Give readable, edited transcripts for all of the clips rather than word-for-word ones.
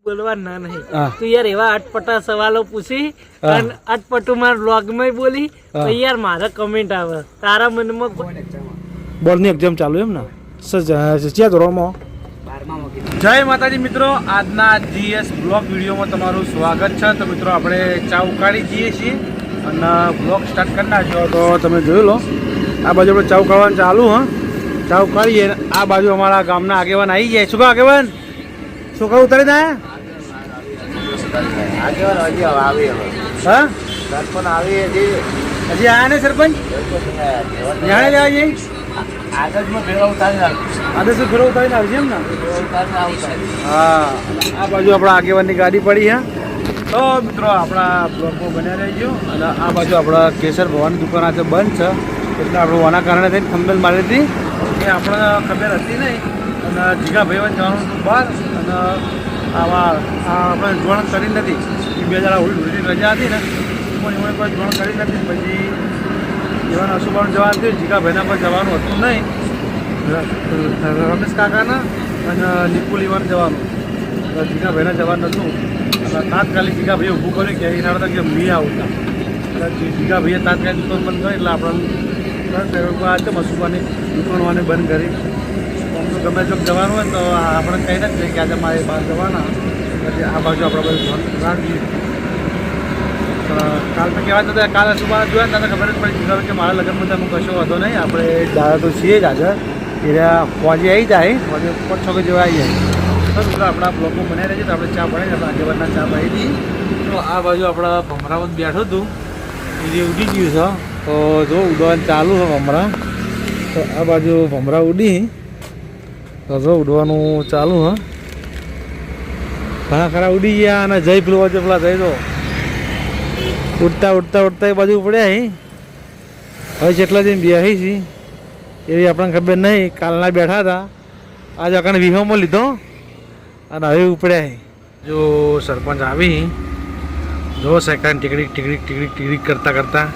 બોલવા ના નહીં તું યાર એવા અટપટા સવાલો પૂછી અને અટપટું મારા વ્લોગ માં બોલી તો યાર મારા કમેન્ટ આવે તારા મનમાં બોર્ડ ની એક્ઝામ ચાલુ એમ ને ક્યાં ધોરણમાં? જય માતાજી મિત્રો, આજના જીએસ બ્લોગ વિડીયોમાં તમારું સ્વાગત છે. તો મિત્રો આપણે ચા ઉકાળી જઈએ છીએ અને બ્લોગ સ્ટાર્ટ કરી નાખ્યો. તો તમે જોઈ લો આ બાજુ આપણે ચા ઉકાળવાનું ચાલુ. ચા ઉકાળીએ આ બાજુ અમારા ગામના આગેવાન આવી જાય. શું કહો આગેવાન? શું કહું ઉતારી દે? હા સરપંચ આવી હજી આયા ને સરપંચ જાણે લેવા જઈએ. આદર્શમાં ફેરવા ઉતારીને આવશે એમ ને? હા આ બાજુ આપણા આગેવાનની ગાડી પડી છે. તો મિત્રો આપણા બ્લોગમાં બન્યા રહેજો. અને આ બાજુ આપણા કેસર ભવાની દુકાન આજે બંધ છે એટલે આપણે ઓના કારણે થઈને ખંભેલ મારી હતી એ આપણને ખબર હતી નહીં. અને જીગા ભાઈ જવાનું હતું બહાર અને આપણે જોણ કરી નથી. એ 2 દાડા હોળી રજા હતી ને પણ એમણે કોઈ જોણ કરી નથી. પછી એવાના અશુભાનું જવાનું થયું, જીગા ભાઈના પર જવાનું હતું નહીં, રમેશ કાકાના અને નિકુલ ઈવાને જવાનું. જીગા ભાઈના જવાનું હતું અને તાત્કાલિક જીગા ભાઈએ ઊભું કર્યું કે એના હતા કે મી આવતા. એટલે જીગા ભાઈએ તાત્કાલિક દુકાન બંધ કરી એટલે આપણે આજે અશુભાની દુકાનવાને બંધ કરી. અમને ગમે જો જવાનું હોય તો આપણે કહી નથી કે આજે મારે બહાર જવાના. પછી આ બાજુ આપણે બધું રાખીએ. કાલ તો કહેવાય તો કાલે સુબહ જોયા ને ખબર જ પડી જીગા કે મારા લગ્નમાં તમે કશો વાંધો નહીં, આપણે દાદા તો છીએ જ આજે. એરા ફોજી આવી જાય, ફોજી 5-6 જેવા આવી જાય. તો મિત્રો આપણા બ્લોગમાં બનાવી રહીએ. તો આપણે ચા બનાવી આપણે આગેવાનના ચા પાઈ હતી. તો આ બાજુ આપણા ભમરામાં બેઠું હતું એ ઉડી ગયું છે. તો જો ઉડવાનું ચાલુ છે ભમરા. તો આ બાજુ ભમરા ઉડી તો જો ઉડવાનું ચાલુ હ. ઘણા ખરા ઉડી ગયા અને જઈ પેલું વચ્ચે પેલા જઈ દો ઉડતા ઉડતા એ બાજુ ઉપડ્યા. હવે જેટલા દિન બેસી છે એવી આપણને ખબર નહીં. કાલના બેઠા હતા આજે અકાને વિહોમાં લીધો અને હવે ઉપડ્યા. જો સરપંચ આવી જો સેકન્ડ ટીકડીક કરતા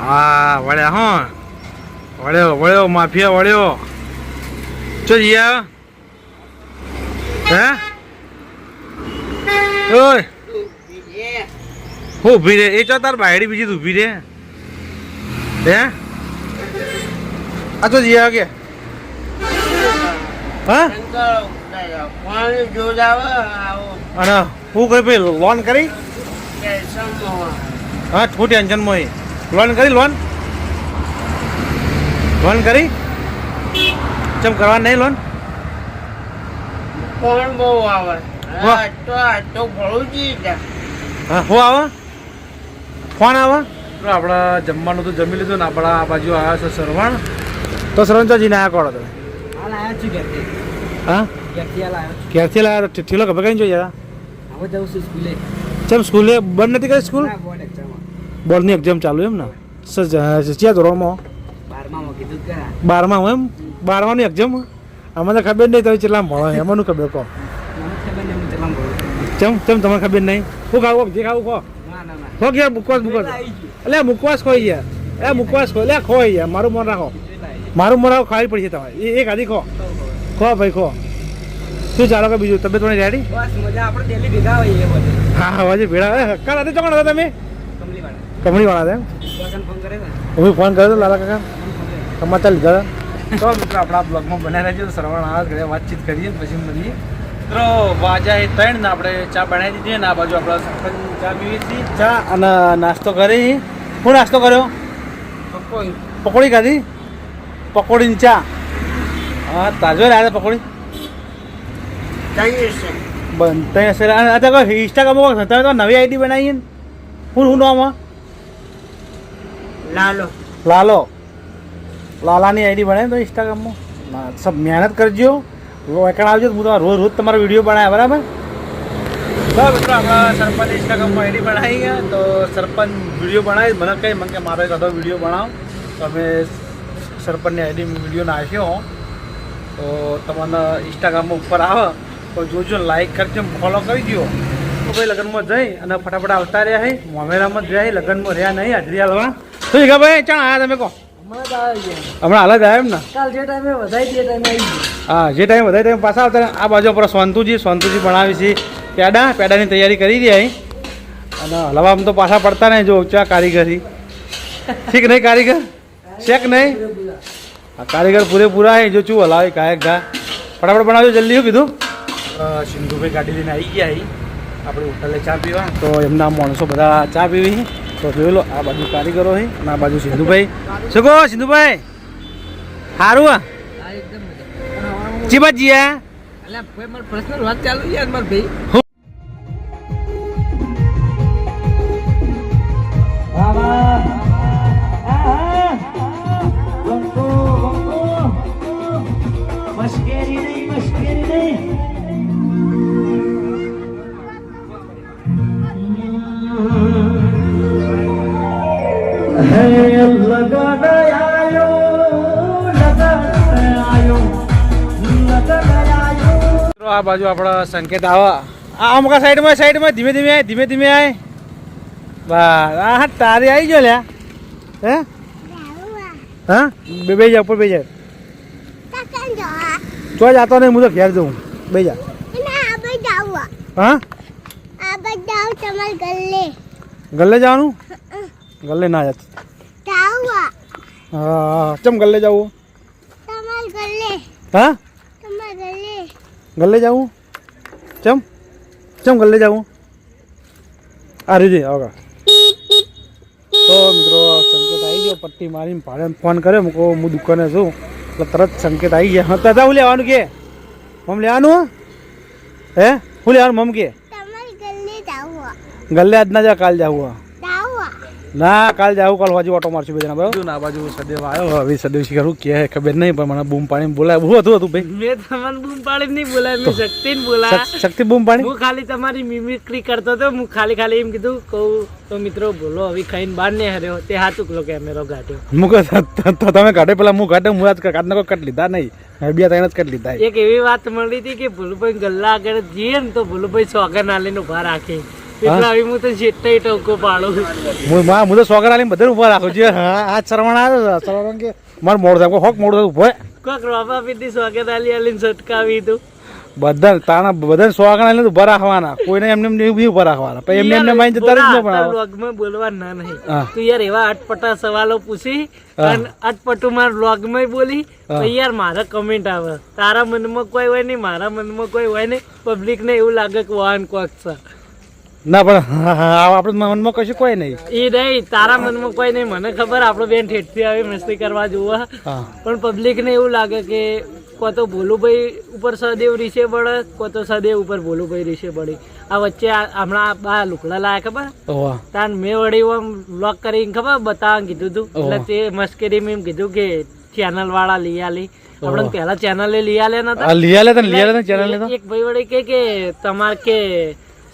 હા વળ્યા. હા વળ્યો માફિયા વળ્યો. ચો જીયા હે ઓય હું ઊભી રે એ ચો તાર બાયડી બીજી ઊભી રે હે આ તો જીયા કે હા અને હું કરી ભાઈ લોન કરી હા શું ટેન્શનમાં લોન કરી લોન કરી ચમ કરવા નહીં લોન કોણ બહુ આવે તો ભળુજી હા શું આવે ફોન આવે. આપણે જમવાનું તો જમી લીધું ને આપણા આ બાજુ આવ્યા છે સરવણ. તો સરવણ તો જીને આવ્યા કોડો તમે હા ક્યારથી લાવ્યા? તો ઠીલો ખબર કઈ જોઈએ ચમ સ્કૂલે બંધ નથી કરી સ્કૂલ? બોર્ડની એક્ઝામ ચાલુ એમ ને? ક્યાં ધોરણમાં? 12માં એમ? 12માની એક્ઝામ અમને ખબર નહીં તમે કેટલા ભણો એમાંનું ખબર કહો. ચમ તમને ખબર નહીં? શું ખાવું જે ખાવું ખો ખો ગયા મુકવાસ એટલે મુકવાસ ખોઈ ગયા. એ મુકવાસ ખો એટલે ખોઈ ગયા. મારું મન રાખો ખાવી પડશે તમારે. એક આધી ખો ભાઈ ખો. શું ચાલો કે બીજું તબિયત થોડી રેડી? હા હવાજી ભેળા કાલ રાતે ચોકણ હતા તમે? કમળીવાળા હતા એમ? ફોન કર્યો હતો લાલા કાકા સમાચાર લીધા હતા. તો મિત્રો આપણા બ્લોગમાં બનાવી રહેજો. તો સરવણ આવે ઘરે વાતચીત કરીએ પછી મળીએ. મિત્રો વાજા એ 3 ને આપણે ચા બનાવી દીધી ને આ બાજુ આપણે ચા પીવી છીએ. ચા અને નાસ્તો કરી. શું નાસ્તો કર્યો? પકોડી ખાધી. પકોડીની ચા હા તાજો રહ્યા પકોડી બનતા હશે. ઇન્સ્ટાગ્રામમાં તમે તો નવી આઈડી બનાવીએ ને શું નામ? લાલાની આઈડી બનાવી તો ઇન્સ્ટાગ્રામમાં સબ મહેનત કરજો. એકણ આવજો હું તમારે રોજ તમારો વિડીયો બનાવ્યા બરાબર. તો મિત્રો આપણા સરપંચ ઇન્સ્ટાગ્રામમાં આઈડી બનાવી ગયા. તો સરપંચ વિડીયો બનાવી મને કહી મને કે મારો એક અધો વિડીયો બનાવો. તો અમે સરપંચની આઈડી વિડીયો નાખ્યો. તો તમને ઇન્સ્ટાગ્રામમાં ઉપર આવે તો જોજો, લાઈક કરજો, ફોલો કરી દો. તો ભાઈ લગ્નમાં જઈ અને ફટાફટ આવતા રહ્યા. મોમેરામાં જ રહ્યા લગ્નમાં રહ્યા નહીં હાજરી હાલવા. શું છે ભાઈ ચાણ આવ્યા તમે કહો? હમણાં હાલ જ આવ્યા એમ ને કાલ જે ટાઈમે વધાઈ તે ટાઈમે આવી ગયો. હા જે ટાઈમ વધારે ટાઈમ પાછા આવતા આ બાજુ પર સોનતુજી બનાવી છે પેડાની તૈયારી કરી દે અહીં અને હલવામાં તો પાછા પડતા નહીં જો ચા કારીગરી ઠીક નહીં કારીગર શેક નહીં આ કારીગર પૂરેપૂરા હે જો ચું હલાવે કાયક ઘા ફટાફટ બનાવજો જલ્દી શું કીધું સિંધુભાઈ ગાડી લઈને આવી ગયા અહીં આપણે હોટલે ચા પીવા તો એમના માણસો બધા ચા પીવી તો જોઈ લો આ બાજુ કારીગરો છે અને આ બાજુ સિંધુભાઈ શું કહો સિંધુભાઈ સારું આ ચીબા જીયા પર્સનલ વાત ચાલુ છે મારા ભાઈ. આ બાજુ આપણા સંકેત આવા આ અમુક સાઈડમાં ધીમે ધીમે આય બસ હા તારી આવી ગયો લ્યા હે હા બે જા ઉપર બે જા તો જાતો નહીં હું તો ઘેર જઉં બે જા હા ગલ્લે જવાનું ગલ્લે ના જતું હા ચમ ગલ્લે જવું હા ગલ્લે જવું ચમ ગલ્લે જવું આ રીજે આવગા તો મિત્રો સંકેત આવી ગયો પટ્ટી મારીને ભાડે ફોન કર્યો મૂકો હું દુકાને છું એટલે તરત સંકેત આવી ગયા હા દાદા હું લેવાનું કે મમ લેવાનું હે હું લેવાનું મમ કે ગલ્લે આજ ના જા કાલ જાવું ના કાલ જાવું કાલ હજી ઓટો મારશું બેના બરાબર ના બાજુ સદેવ આવ્યો હવે સદેવ શીખરું કે ખબર નહીં પણ મને બૂમ પાણી બોલાય હું હતું ભાઈ મેં તમને બૂમ પાડી નહીં બોલાય મેં શક્તિને બોલા શક્તિ બૂમ પાણી હું ખાલી તમારી મિમિક્રી કરતો હતો હું ખાલી એમ કીધું કહું તો મિત્રો બોલો હવે ખાઈને બહાર ને હર્યો તે હાથું કલો કેમેરો ગાટ્યો મુક તમે કાઢે પેલા હું કાઢે હું આજ કાઢને કોઈ કટ લીધા નહીં બે ત્રણ જ કટ લીધા એક એવી વાત મળી હતી કે ભૂલુભાઈ ગલ્લા આગળ જઈએ ને તો ભૂલુભાઈ સોગન આલીને ઉભા રાખે એટલે હવે હું તો જેટલી ટોકો પાડું હું તો સોગર આલીને બધા ઉભા રાખું છું આ શ્રવણ આવ્યો શ્રવણ કે મારે મોડું થાય હોક મોડું થયું ઉભો કોક રોપા પીધી સોગન આલીને સટકાવી તું બધા તાણા બધા સોગન આલીને ઉભા રાખવાના કોઈને એમને બી ઉભા રાખવાના પછી એમને માઇન્ડ જતા જ ન પણ વ્લોગમાં બોલવા ના નહીં તું યાર એવા અટપટા સવાલો પૂછી અને અટપટું મારા વ્લોગમાં બોલી પછી યાર મારા કમેન્ટ આવે તારા મનમાં કોઈ હોય નહીં મારા મનમાં કોઈ હોય નહીં પબ્લિક ને એવું લાગે કે વાહન કોક છે ના પણ આપણા મનમાં કશું કોઈ નહીં એ નહીં તારા મનમાં કોઈ નહીં મને ખબર આપણો બેન ઠેઠથી આવી મસ્તી કરવા જોવા પણ પબ્લિક ને એવું લાગે કે કો તો ભોલુભાઈ ઉપર સદેવ રીશે પડે કો તો સદેવ ઉપર ભોલુભાઈ રીશે પડે આ વચ્ચે હમણાં બા લુકડા લાયા ખબર તાન મેં વળી વ્લોગ કરીને ખબર બતાવવા કીધું તું એટલે તે મસ્કરીમાં એમ કીધું કે ચેનલ વાળા લઈ આલી આપણે પેલા ચેનલે લઈ આલે નતા એક ભાઈ વળી કે તમારે કે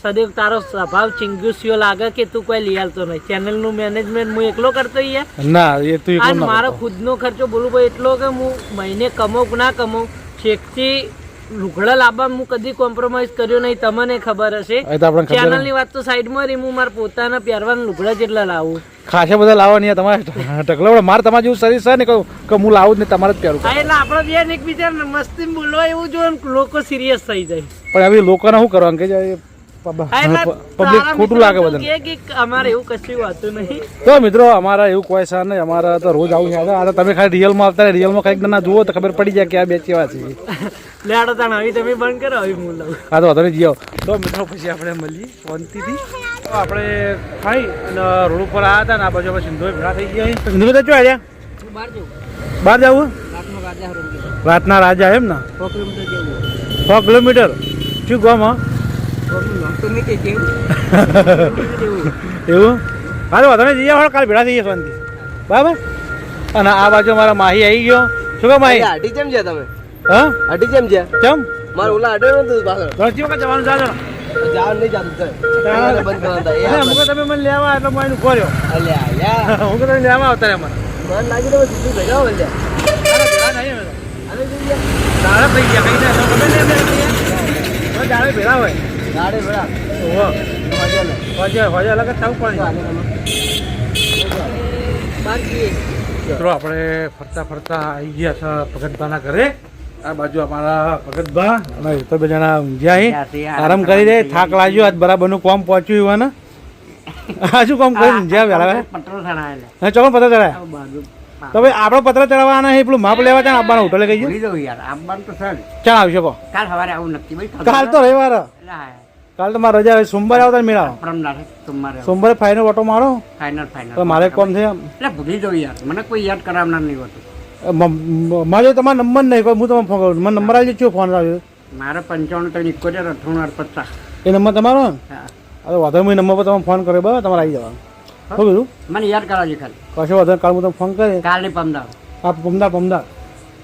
સદેવ તારો સ્વભાવ ચિંગુસ્યો લાગે કે તું કોઈ લઈ આલતો નહીં ચેનલ નું મેનેજમેન્ટ હું એકલો કરતો ના એ તું મારો ખુદનો ખર્ચો બોલું ભાઈ એટલો કે હું મહિને કમાઉં ના કમાઉં છેકથી લુગડા લાવવા હું કદી કોમ્પ્રોમાઇઝ કર્યો નહીં તમને ખબર હશે ચેનલ ની વાત તો સાઈડમાં રહી હું મારા પોતાના પહેરવાના લુગડા જેટલા લાવું ખાસા બધા લાવવા નહીં તમારે ઢગલો મારે તમારે જેવું શરીર છે ને કે હું લાવું જ નહીં તમારે જ પહેરું એટલે આપડે બેન એકબીજા મસ્તી બોલવા એવું જોઈએ લોકો સિરિયસ થઈ જાય પણ હવે લોકોને શું કરવાનું કે પબ્લિક ખોટું લાગે બધા અમારે એવું કશું વાતું નહીં તો મિત્રો અમારા એવું કોઈ છે નહીં અમારા તો રોજ આવું છે આ તમે ખાલી રિયલમાં આવતા રિયલમાં કંઈક ના જુઓ તો ખબર પડી જાય કે આ બે કેવા છે લેડો તાણ હવે તમે બંધ કરો હવે હું લઉં હા તો વધારે જીઓ તો મિત્રો પછી આપણે મળીએ શાંતિથી તો આપણે ખાઈ અને રોડ ઉપર આવ્યા હતા ને આ બાજુ સિંધુ ભેળા થઈ ગયા સિંધુ તો શું આવ્યા બહાર જવું રાતના રાજા એમ ને 100 કિલોમીટર શું ગામ એવું હા તો તમે જઈએ કાલે ભેળા થઈએ શાંતિ બરાબર અને આ બાજુ મારા માહી આવી ગયો શું કહો માહી અઢી ચમ છે તમે હા અઢી ચમ છે ચમ મારે ઓલા અડે નતું પાછળ ઘરથી વખત જવાનું જાજો જવાનું નહીં જાતું બંધ કરતા હું તમે મને લેવા એટલે હું એનું ભર્યો અલ્યા હું તમે લેવા આવતા મને મન લાગી તો સીધું ભેગા બોલ્યા દાડા થઈ ગયા કઈ દાડે ભેળા હોય ગાડે ભેળા હોજે અલગ જ થવું પડે મિત્રો આપણે ફરતા ફરતા આવી ગયા છે ભગતભાના ઘરે. આ બાજુ અમારા ભગતભા અને તો બે જણા ઊંઘ્યા અહીં આરામ કરી દે. થાક લાગ્યો આજ બરાબરનું કામ પહોંચ્યું એવું ને. હા શું કામ કરી ઊંઘ્યા વહેલા? હા ચોકન પત્ર ચડાય. તો ભાઈ આપણે પત્ર ચડાવવાના છે પેલું માપ લેવા ત્યાં આવવાનું હોટલે કહી ચાલ આવશે કહો. કાલ તો રવિવાર કાલ તો મારે રજા. સોમવારે આવતા મેળાવો. સોમવારે ફાઇનલ ઓટો મારો. તો મારે કોમ છે ભૂલી જવું યાર, મને કોઈ યાદ કરાવનાર નહીં હોતું. મારો તમારો નંબર નહીં કોઈ, હું તમને ફોન કરું. મને નંબર આવી ગયો. ફોન આવ્યો મારે 95 એ નંબર તમારો ને? અરે વાંધો નહીં, નંબર પર તમે ફોન કર્યો બરાબર, તમારે આવી જવાનું. શું કીધું? મને યાદ કરાવજો ખાલી. કશો વાંધો કાલ હું તમને ફોન કરી. કાલની પમદાર આ પમદાર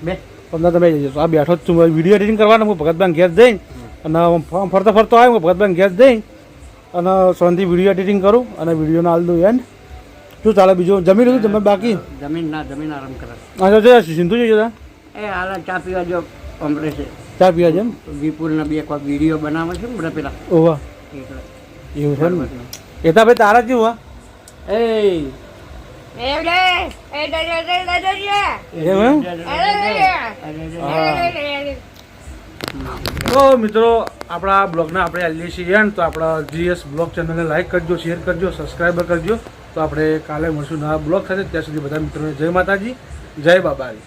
બે તમે જજો. આ બેઠો જ છું, વિડીયો એડિટિંગ કરવાનું. હું ભગતભાઈ ઘેર જઈને અને ફરતો ફરતો આવ્યો. ભગતભાઈ ઘેર જઈને અને શાંતિ વિડીયો એડિટિંગ કરું અને વિડીયોનો હાલ દઉં એન્ડ. શું ચાલે બીજું? જમી લીધું તમે? બાકી જમીન આરામ કરે. હા જો સિંધુ જોઈ જતા એ હાલ ચા પીવા જો અમરે છે. ચા પીવા છે એમ? વિપુલના બે કોઈક વિડીયો બનાવે છે ને બધા પેલા. ઓવા એવું છે ને? એ તો ભાઈ તારા કેવું? હા તો મિત્રો આપણા બ્લોગને આપણે આવીએ છીએ તો આપણા GS બ્લોગ ચેનલને લાઈક કરજો, શેર કરજો, સબસ્ક્રાઈબર કરજો. તો આપણે કાલે મળશું નવા બ્લોગ સાથે. ત્યાં સુધી બધા મિત્રોને જય માતાજી, જય બાબાજી.